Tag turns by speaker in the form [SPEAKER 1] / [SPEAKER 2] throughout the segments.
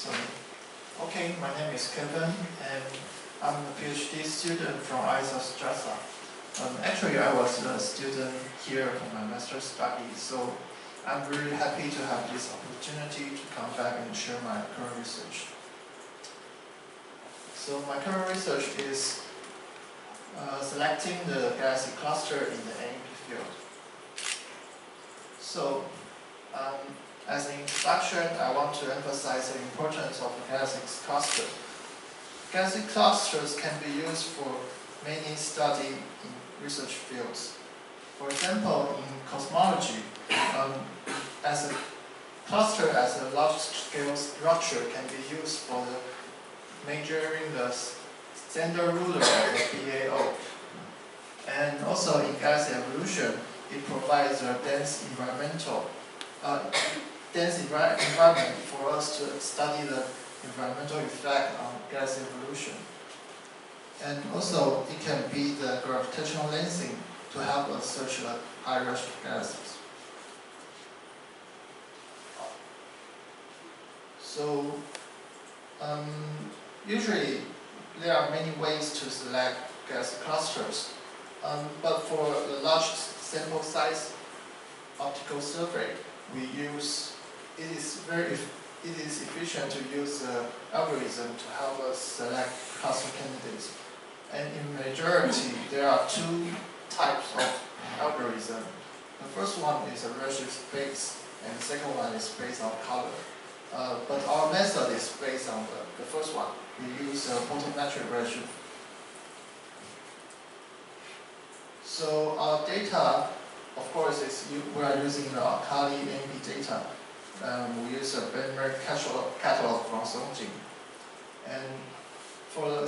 [SPEAKER 1] So, okay, my name is Kevin, and I'm a PhD student from ISA Strasa. Actually, I was a student here for my master's study, so I'm really happy to have this opportunity to come back and share my current research. So my current research is selecting the galaxy cluster in the NEP field. So, as an introduction, I want to emphasize the importance of the galaxy cluster. Galaxy clusters can be used for many studies in research fields. For example, in cosmology, as a cluster as a large-scale structure can be used for the measuring the standard ruler of the BAO. And also in galaxy evolution, it provides a dense environment for us to study the environmental effect on galaxy evolution. And also, it can be the gravitational lensing to help us search the high-rush galaxies. So, usually, there are many ways to select galaxy clusters, but for the large sample size optical survey, it is efficient to use the algorithm to help us select cluster candidates. And in majority, there are two types of algorithm. The first one is a redshift based, and the second one is based on color. But our method is based on the first one. We use photometric redshift. So our data, of course, we are using the Akali NEP data. We use a benchmark catalog from Songjin. And for the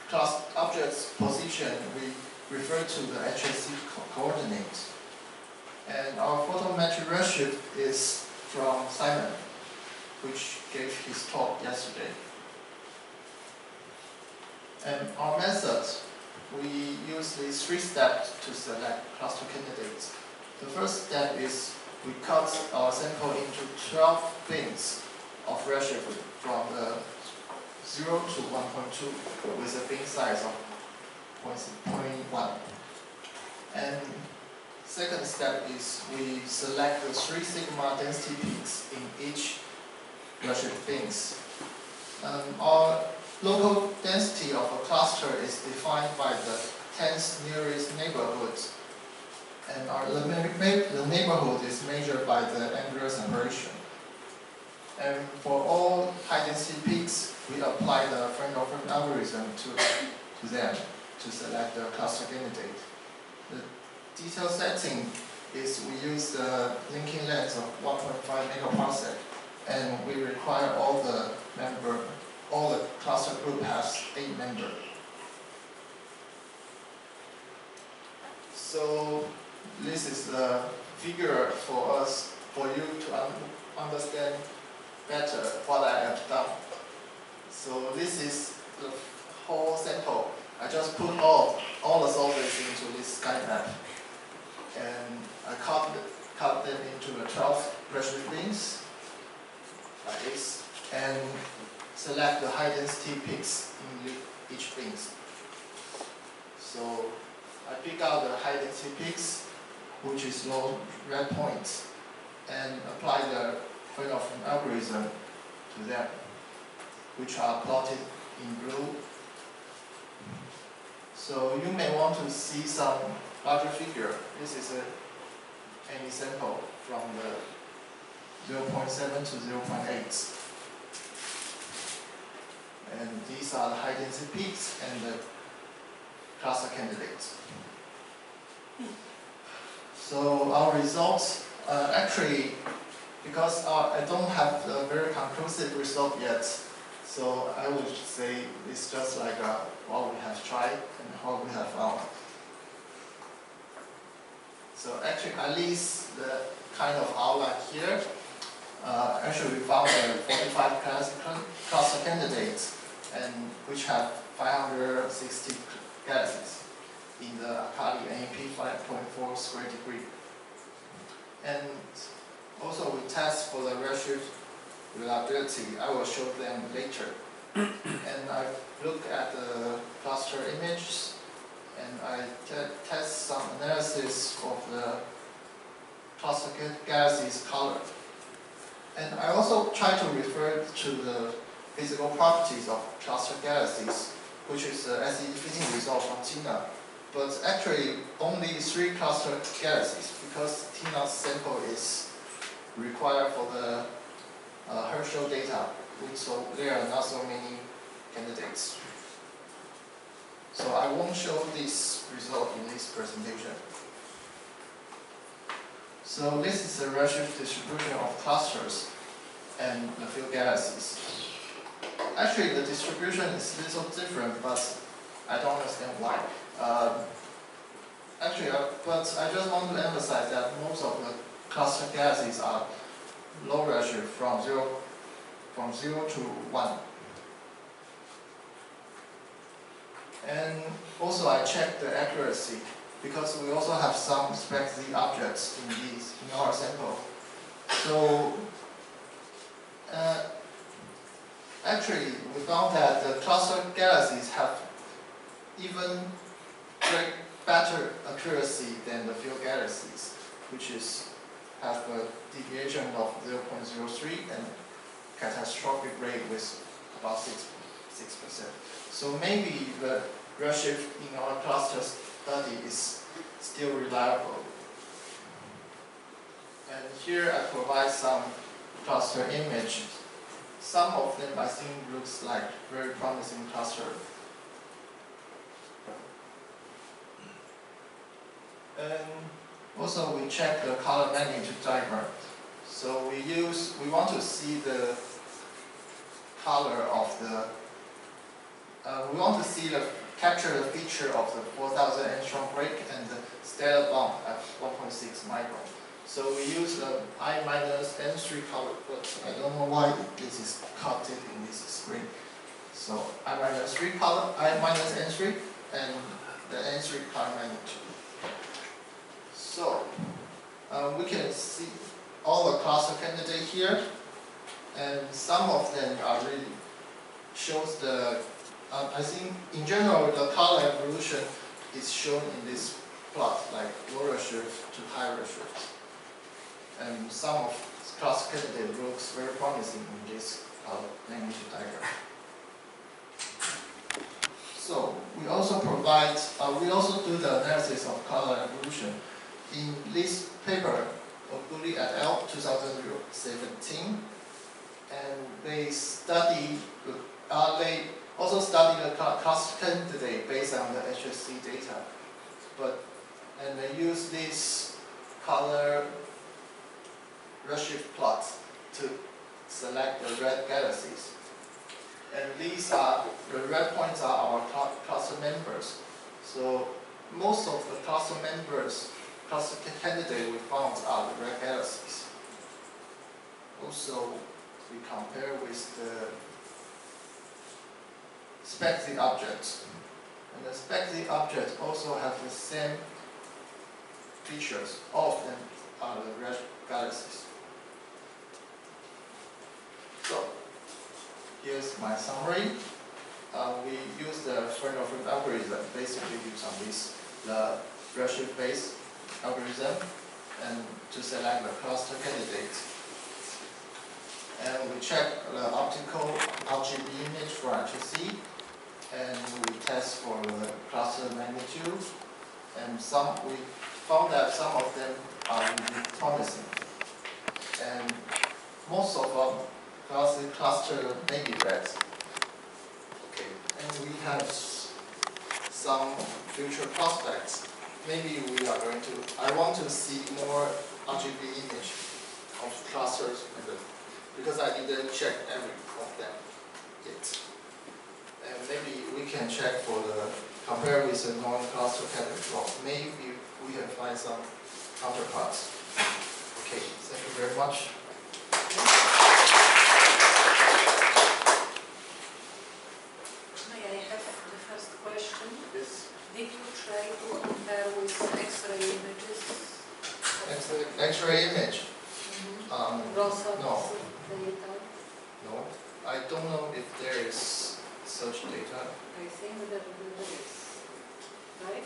[SPEAKER 1] class object's position, we refer to the HSC coordinate. And our photometric redshift is from Simon, which gave his talk yesterday. And our method, we use these three steps to select cluster candidates. The first step is we cut our sample into 12 bins of redshift from the 0 to 1.2 with a bin size of 0.1. And second step is we select the 3 sigma density peaks in each redshift bins. Our local density of a cluster is defined by the 10th nearest neighborhood. And the neighborhood is measured by the angular separation. And for all high density peaks, we apply the Friend-Olfert algorithm to them to select the cluster candidate. The detailed setting is we use the linking length of 1.5 megaparsec, and we require all the cluster group has 8 members. So this is the figure for you to understand better what I have done. So this is the whole sample. I just put all the sources into this sky map, and I cut them into the 12 redshift bins like this, and select the high density peaks in each bin. So I pick out the high density peaks, which is low red points, and apply the Friend-Olfert algorithm to them, which are plotted in blue. So you may want to see some larger figure. This is any sample from the 0.7 to 0.8. And these are the high density peaks and the cluster candidates. So our results, actually, because I don't have a very conclusive result yet, so I would say it's just like what we have tried and what we have found. So actually, at least the kind of outline here, actually we found 45 cluster candidates, and which have 560 galaxies in the Akali NEP 5.4 square degree. And also we test for the redshift reliability. I will show them later. And I look at the cluster images, and I test some analysis of the cluster galaxies color. And I also try to refer to the physical properties of cluster galaxies, which is the SE fitting result from TINA. But actually, only 3 cluster galaxies, because TINA's sample is required for the Herschel data, so there are not so many candidates. So I won't show this result in this presentation. So this is the redshift distribution of clusters and the field galaxies. Actually, the distribution is a little different, but I don't understand why. But I just want to emphasize that most of the cluster galaxies are low redshift from 0 to 1. And also I checked the accuracy, because we also have some SPEC-Z objects in our sample. So actually, we found that the cluster galaxies have even better accuracy than the field galaxies, which have a deviation of 0.03 and catastrophic rate with about 6%. So maybe the redshift in our cluster study is still reliable. And here I provide some cluster images. Some of them I think looks like very promising cluster. And also we check the color magnitude diagram. So we want to see the color of the capture the feature of the 4,000 angstrom break and the stellar bump at 1.6 micron. So we use the I-N3 color, but I don't know why this is cut in this screen. So I-3 color, I-N3, and the N3 color magnitude. So we can see all the cluster candidates here, and some of them are really shows the. I think in general the color evolution is shown in this plot, like low redshift to high redshift. And some of the cluster candidate looks very promising in this magnitude diagram. So we also provide, we also do the analysis of color evolution. In this paper, Oguli et al. 2017, and they also study the cluster candidate based on the HSC data, and they use this color redshift plots to select the red galaxies. And these are, the red points are our cluster members. So most of the cluster members, cluster candidates we found are the red galaxies. Also, we compare with the SPEC-Z objects. And the SPEC-Z objects also have the same features. All of them are the red galaxies. So, here's my summary. We use the Fresnel algorithm, basically use on this, the redshift-based algorithm, and to select the cluster candidates. And we check the optical RGB image for HSC, and we test for the cluster magnitude. And we found that some of them are really promising. And most of them cluster maybe red. Okay. And we have some future prospects. Maybe we are going to, I want to see more RGB image of clusters, because I didn't check every of them yet. And maybe we can check for the, compare with the non-cluster category. Maybe we can find some counterparts. Okay, thank you very much.
[SPEAKER 2] May I have the first question?
[SPEAKER 1] Yes.
[SPEAKER 2] Did you try to compare with X-ray images?
[SPEAKER 1] X-ray image?
[SPEAKER 2] Rosa
[SPEAKER 1] No.
[SPEAKER 2] data?
[SPEAKER 1] don't know if there is such data.
[SPEAKER 2] I think that there is, right?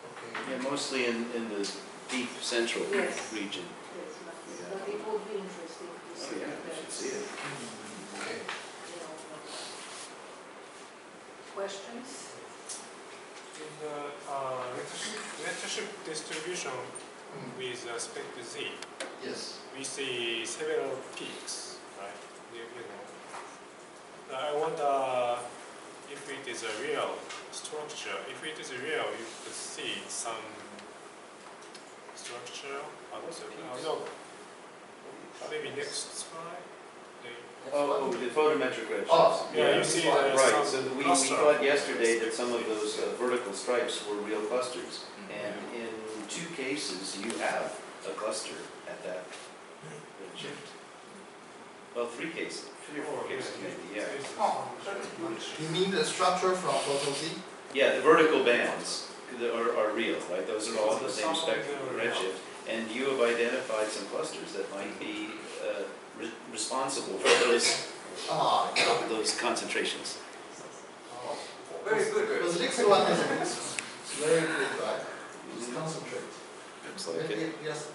[SPEAKER 1] Okay.
[SPEAKER 3] Yeah, mostly in the deep central
[SPEAKER 2] Yes.
[SPEAKER 3] region.
[SPEAKER 2] Yes,
[SPEAKER 3] Yeah.
[SPEAKER 2] but it would be interesting to
[SPEAKER 3] Oh
[SPEAKER 2] see.
[SPEAKER 3] yeah,
[SPEAKER 2] if
[SPEAKER 3] we should
[SPEAKER 2] there's,
[SPEAKER 3] see it.
[SPEAKER 1] Okay.
[SPEAKER 2] you know, questions?
[SPEAKER 4] In the leadership distribution with respect to Z,
[SPEAKER 1] Yes.
[SPEAKER 4] we see several peaks, right? You know. I wonder if it is a real structure. If it is real, you could see some structure. No. Maybe next slide.
[SPEAKER 3] Oh, the photometric redshifts.
[SPEAKER 1] Oh,
[SPEAKER 4] Yeah, you see
[SPEAKER 3] Right,
[SPEAKER 4] some
[SPEAKER 3] so we
[SPEAKER 4] cluster.
[SPEAKER 3] thought yesterday that some of those vertical stripes were real clusters. And in 2 cases, you have a cluster at that redshift. Well, 3 cases, 3 or 4 cases maybe, yeah.
[SPEAKER 1] You mean the structure from photo Z?
[SPEAKER 3] Yeah, the vertical bands are real, right? Those are all the same spectrum of redshift. And you have identified some clusters that might be responsible for those concentrations.
[SPEAKER 1] Oh.
[SPEAKER 5] Very good.
[SPEAKER 1] Because next one is very good, right? It's concentrate.
[SPEAKER 3] Looks like it.
[SPEAKER 1] Yes.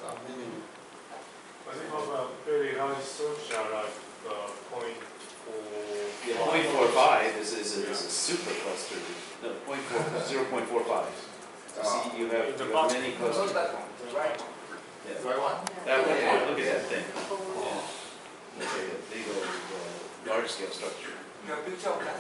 [SPEAKER 4] But you have a very large structure like 0.4.
[SPEAKER 3] Yeah, 0.45 is a super cluster. No, 0.45. See, you have many clusters.
[SPEAKER 5] Right.
[SPEAKER 3] Yeah.
[SPEAKER 1] Right one?
[SPEAKER 3] That one,
[SPEAKER 5] Yeah.
[SPEAKER 3] look at that thing.
[SPEAKER 2] Oh,
[SPEAKER 3] Yeah. Look at a big old, large-scale structure.
[SPEAKER 5] You have picture of that?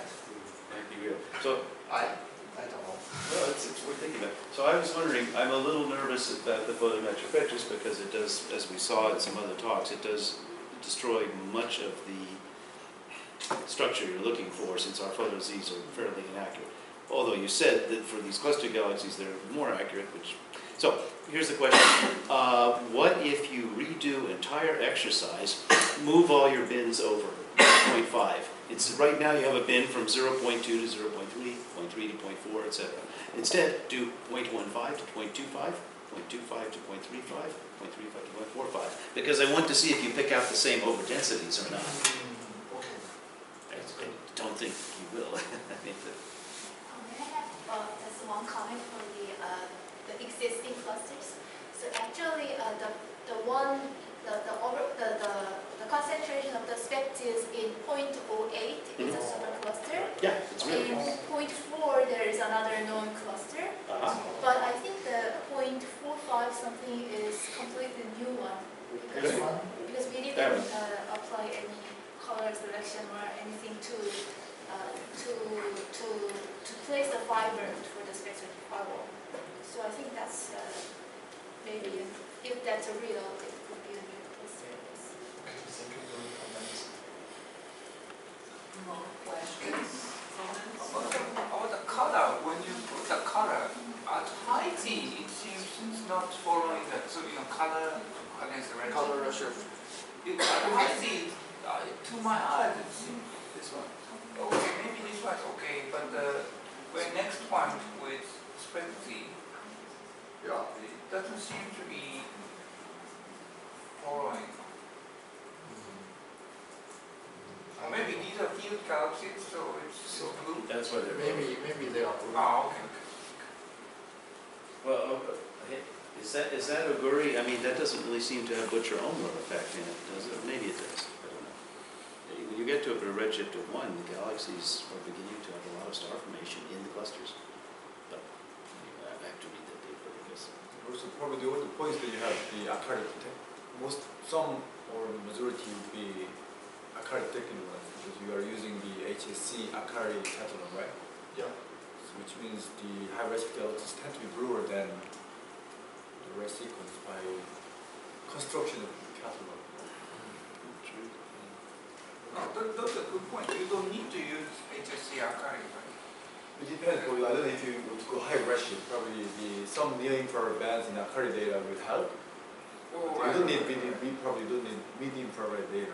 [SPEAKER 3] Might be real. So,
[SPEAKER 1] I don't know.
[SPEAKER 3] well, it's worth thinking about. So I was wondering, I'm a little nervous about the photometric redshifts because it does, as we saw in some other talks, it does destroy much of the structure you're looking for, since our photo Z's are fairly inaccurate. Although you said that for these cluster galaxies they're more accurate, which... So, here's the question. What if you redo entire exercise, move all your bins over 0.5? It's right now you have a bin from 0.2 to 0.3, 0.3 to 0.4, etc. Instead, do 0.15 to 0.25, 0.25 to 0.35, 0.35 to 0.45, because I want to see if you pick out the same over densities or not.
[SPEAKER 1] Okay.
[SPEAKER 3] I don't think you will. I think that
[SPEAKER 6] May I have just one comment for the existing clusters? So actually, the concentration of the spectres in 0.08 is a supercluster.
[SPEAKER 3] yeah, it's really.
[SPEAKER 6] In 0.4 there is another known cluster, but I think the 0.45 something is completely new one
[SPEAKER 1] This one?
[SPEAKER 6] because we
[SPEAKER 3] That
[SPEAKER 6] didn't
[SPEAKER 3] one.
[SPEAKER 6] apply any color selection or anything to place the fiber for the spectral firewall. So I think that's maybe if that's a real, it could be a real cluster.
[SPEAKER 1] Okay, thank you for the comments.
[SPEAKER 2] More questions? Comments?
[SPEAKER 5] About the color, when you put the color at high Z, it seems not following the color against the red.
[SPEAKER 1] Color shift.
[SPEAKER 5] At high Z, to my eyes, it seems
[SPEAKER 1] This one.
[SPEAKER 5] okay. Maybe this one's okay, but when next one with spec Z,
[SPEAKER 1] Yeah.
[SPEAKER 5] it doesn't seem to be following. Or maybe these are field galaxies, so it's blue.
[SPEAKER 3] That's what they're.
[SPEAKER 1] Maybe they are blue.
[SPEAKER 5] Ah, okay.
[SPEAKER 3] Well, is that Oguri? I mean, that doesn't really seem to have Butcher-Ohmler effect in it, does it? Maybe it does. I don't know. When you get to a redshift of 1, the galaxies are beginning to have a lot of star formation in the clusters. But I have to read that paper, I guess.
[SPEAKER 7] Also, probably the only points that you have the Akari some or majority would be Akari technical ones because you are using the HSC Akari catalog, right?
[SPEAKER 1] Yeah.
[SPEAKER 7] So which means the high resp galaxies tend to be bluer than the rest sequence by construction of the catalog.
[SPEAKER 3] True.
[SPEAKER 5] That's a good point. You don't need to use HSC Akari, right?
[SPEAKER 7] It depends. Well, I don't know if you want to go high redshift. Probably some near-infrared bands in Akari data would help.
[SPEAKER 5] Oh,
[SPEAKER 7] We don't need we probably don't need mid-infrared data.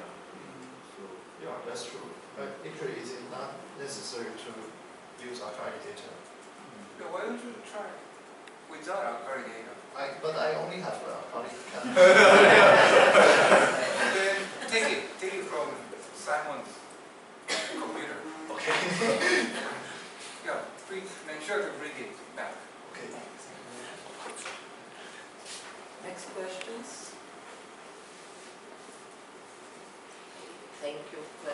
[SPEAKER 7] So
[SPEAKER 1] Yeah, that's true. But actually, is it not necessary to use archive data?
[SPEAKER 5] Yeah, why don't you try without Akari data?
[SPEAKER 1] But I only have archive data.
[SPEAKER 5] Then take it from Simon's
[SPEAKER 1] Okay.
[SPEAKER 5] Yeah, make sure to bring it back.
[SPEAKER 1] Okay.
[SPEAKER 8] Next questions? Thank you.